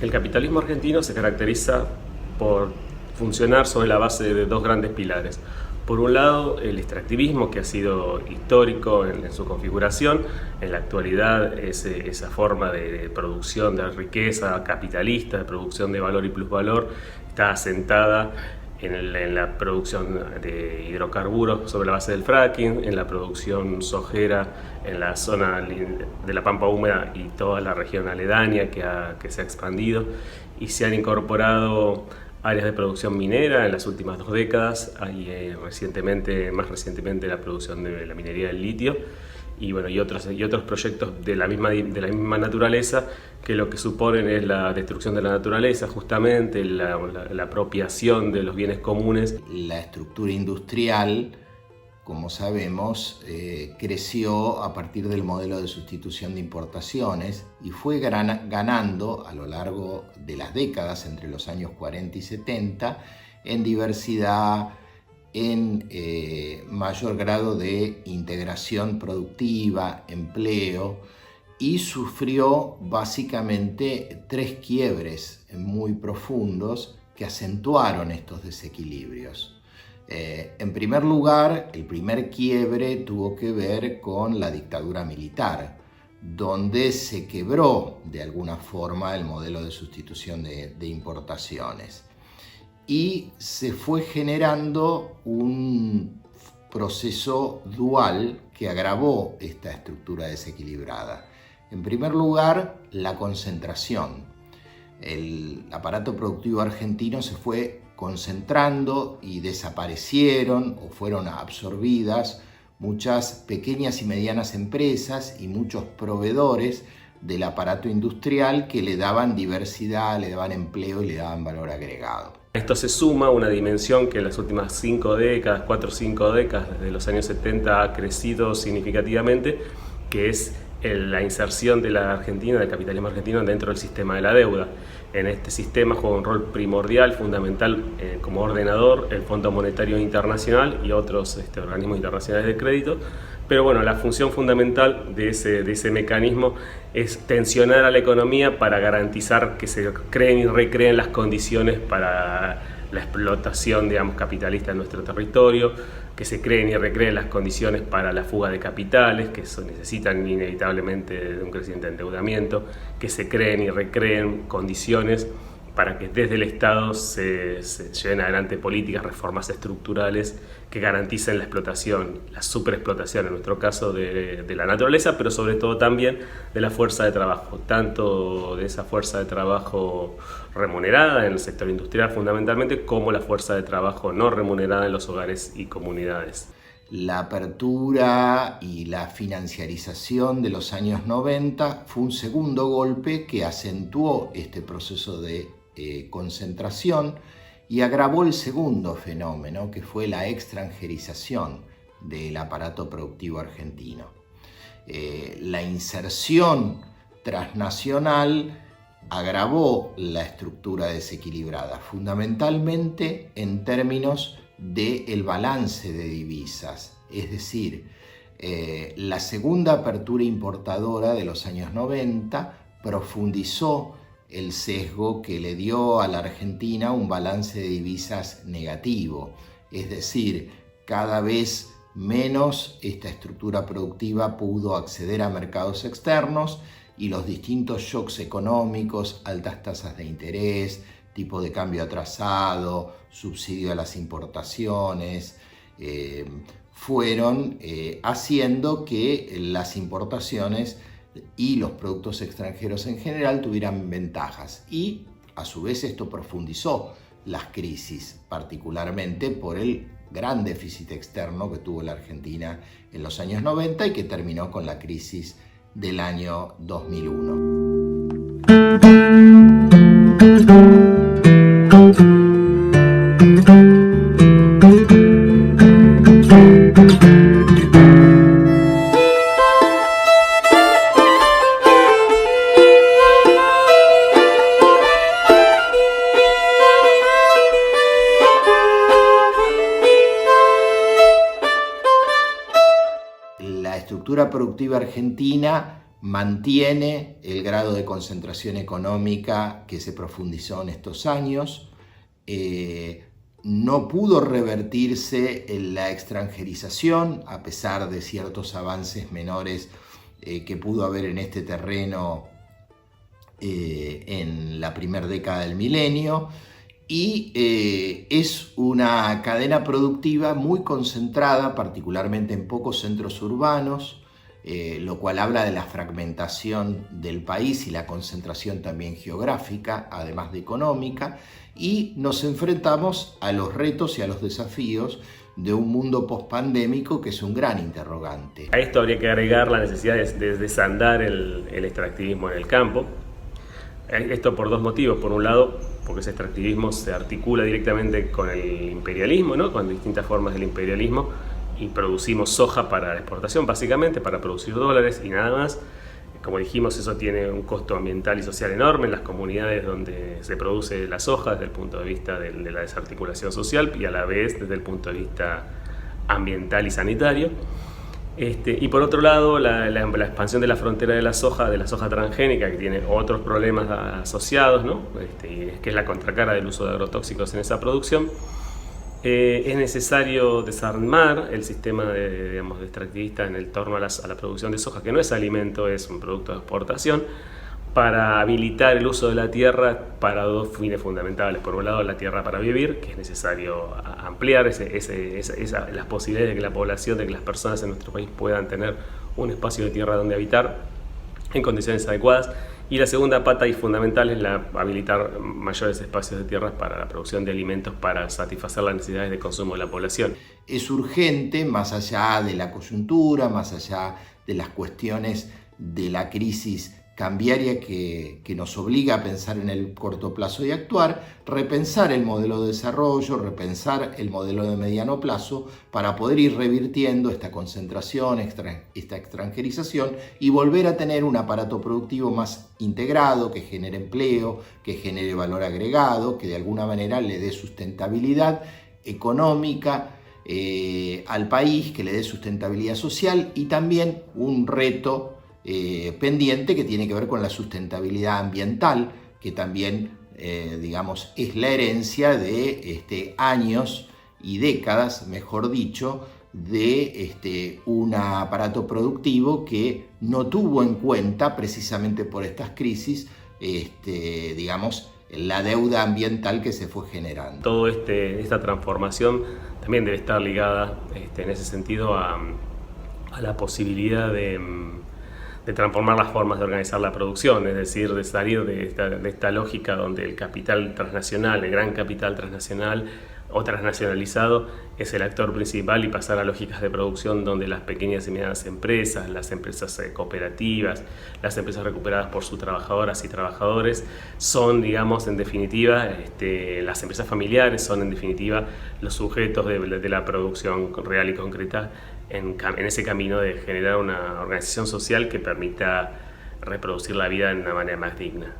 El capitalismo argentino se caracteriza por funcionar sobre la base de dos grandes pilares. Por un lado, el extractivismo, que ha sido histórico en su configuración. En la actualidad, esa forma de producción de riqueza capitalista, de producción de valor y plusvalor, está asentada en la producción de hidrocarburos sobre la base del fracking, en la producción sojera en la zona de la Pampa Húmeda y toda la región aledaña que se ha expandido, y se han incorporado áreas de producción minera en las últimas 2 décadas, y más recientemente la producción de la minería del litio, y otros proyectos de la misma naturaleza, que lo que suponen es la destrucción de la naturaleza, justamente la apropiación de los bienes comunes. La estructura industrial, como sabemos, creció a partir del modelo de sustitución de importaciones y fue ganando a lo largo de las décadas, entre los años 40 y 70, en diversidad, en mayor grado de integración productiva, empleo, y sufrió básicamente 3 quiebres muy profundos que acentuaron estos desequilibrios. En primer lugar, el primer quiebre tuvo que ver con la dictadura militar, donde se quebró de alguna forma el modelo de sustitución de importaciones. Y se fue generando un proceso dual que agravó esta estructura desequilibrada. En primer lugar, la concentración. El aparato productivo argentino se fue concentrando y desaparecieron o fueron absorbidas muchas pequeñas y medianas empresas y muchos proveedores del aparato industrial que le daban diversidad, le daban empleo y le daban valor agregado. Esto se suma a una dimensión que en las últimas 4 o 5 décadas, desde los años 70, ha crecido significativamente, que es la inserción de la Argentina, del capitalismo argentino, dentro del sistema de la deuda. En este sistema juega un rol primordial, fundamental, como ordenador, el Fondo Monetario Internacional y otros organismos internacionales de crédito. Pero bueno, la función fundamental de ese mecanismo es tensionar a la economía para garantizar que se creen y recreen las condiciones para la explotación, capitalista en nuestro territorio, que se creen y recreen las condiciones para la fuga de capitales, que necesitan inevitablemente de un creciente endeudamiento, que se creen y recreen condiciones para que desde el Estado se lleven adelante políticas, reformas estructurales que garanticen la explotación, la superexplotación en nuestro caso de la naturaleza, pero sobre todo también de la fuerza de trabajo, tanto de esa fuerza de trabajo remunerada en el sector industrial fundamentalmente, como la fuerza de trabajo no remunerada en los hogares y comunidades. La apertura y la financiarización de los años 90 fue un segundo golpe que acentuó este proceso de concentración y agravó el segundo fenómeno, que fue la extranjerización del aparato productivo argentino. La inserción transnacional agravó la estructura desequilibrada, fundamentalmente en términos del balance de divisas, es decir, la segunda apertura importadora de los años 90 profundizó el sesgo que le dio a la Argentina un balance de divisas negativo, es decir, cada vez menos esta estructura productiva pudo acceder a mercados externos y los distintos shocks económicos, altas tasas de interés, tipo de cambio atrasado, subsidio a las importaciones, fueron haciendo que las importaciones y los productos extranjeros en general tuvieran ventajas, y a su vez esto profundizó las crisis, particularmente por el gran déficit externo que tuvo la Argentina en los años 90 y que terminó con la crisis del año 2001. La estructura productiva argentina mantiene el grado de concentración económica que se profundizó en estos años. No pudo revertirse en la extranjerización, a pesar de ciertos avances menores que pudo haber en este terreno en la primera década del milenio, y es una cadena productiva muy concentrada, particularmente en pocos centros urbanos, lo cual habla de la fragmentación del país y la concentración también geográfica, además de económica, y nos enfrentamos a los retos y a los desafíos de un mundo pospandémico que es un gran interrogante. A esto habría que agregar la necesidad de desandar el extractivismo en el campo. Esto por dos motivos. Por un lado, porque ese extractivismo se articula directamente con el imperialismo, ¿no? Con distintas formas del imperialismo, y producimos soja para la exportación, básicamente, para producir dólares y nada más. Como dijimos, eso tiene un costo ambiental y social enorme en las comunidades donde se produce la soja, desde el punto de vista de la desarticulación social y a la vez desde el punto de vista ambiental y sanitario. Y por otro lado, la expansión de la frontera de la soja transgénica, que tiene otros problemas asociados, ¿no? Que es la contracara del uso de agrotóxicos en esa producción. Es necesario desarmar el sistema de extractivista en torno a la producción de soja, que no es alimento, es un producto de exportación, para habilitar el uso de la tierra para dos fines fundamentales. Por un lado, la tierra para vivir, que es necesario ampliar las posibilidades de que la población, de que las personas en nuestro país puedan tener un espacio de tierra donde habitar en condiciones adecuadas. Y la segunda pata y fundamental es habilitar mayores espacios de tierra para la producción de alimentos para satisfacer las necesidades de consumo de la población. Es urgente, más allá de la coyuntura, más allá de las cuestiones de la crisis cambiaria que nos obliga a pensar en el corto plazo y actuar, repensar el modelo de desarrollo, repensar el modelo de mediano plazo para poder ir revirtiendo esta concentración, esta extranjerización y volver a tener un aparato productivo más integrado, que genere empleo, que genere valor agregado, que de alguna manera le dé sustentabilidad económica al país, que le dé sustentabilidad social y también un reto pendiente que tiene que ver con la sustentabilidad ambiental, que también es la herencia de años y décadas, mejor dicho, de un aparato productivo que no tuvo en cuenta, precisamente por estas crisis, la deuda ambiental que se fue generando. Toda esta transformación también debe estar ligada en ese sentido a la posibilidad de transformar las formas de organizar la producción, es decir, de salir de esta lógica donde el capital transnacional, el gran capital transnacional o transnacionalizado es el actor principal y pasar a lógicas de producción donde las pequeñas y medianas empresas, las empresas cooperativas, las empresas recuperadas por sus trabajadoras y trabajadores son, en definitiva, las empresas familiares son en definitiva los sujetos de la producción real y concreta en ese camino de generar una organización social que permita reproducir la vida de una manera más digna.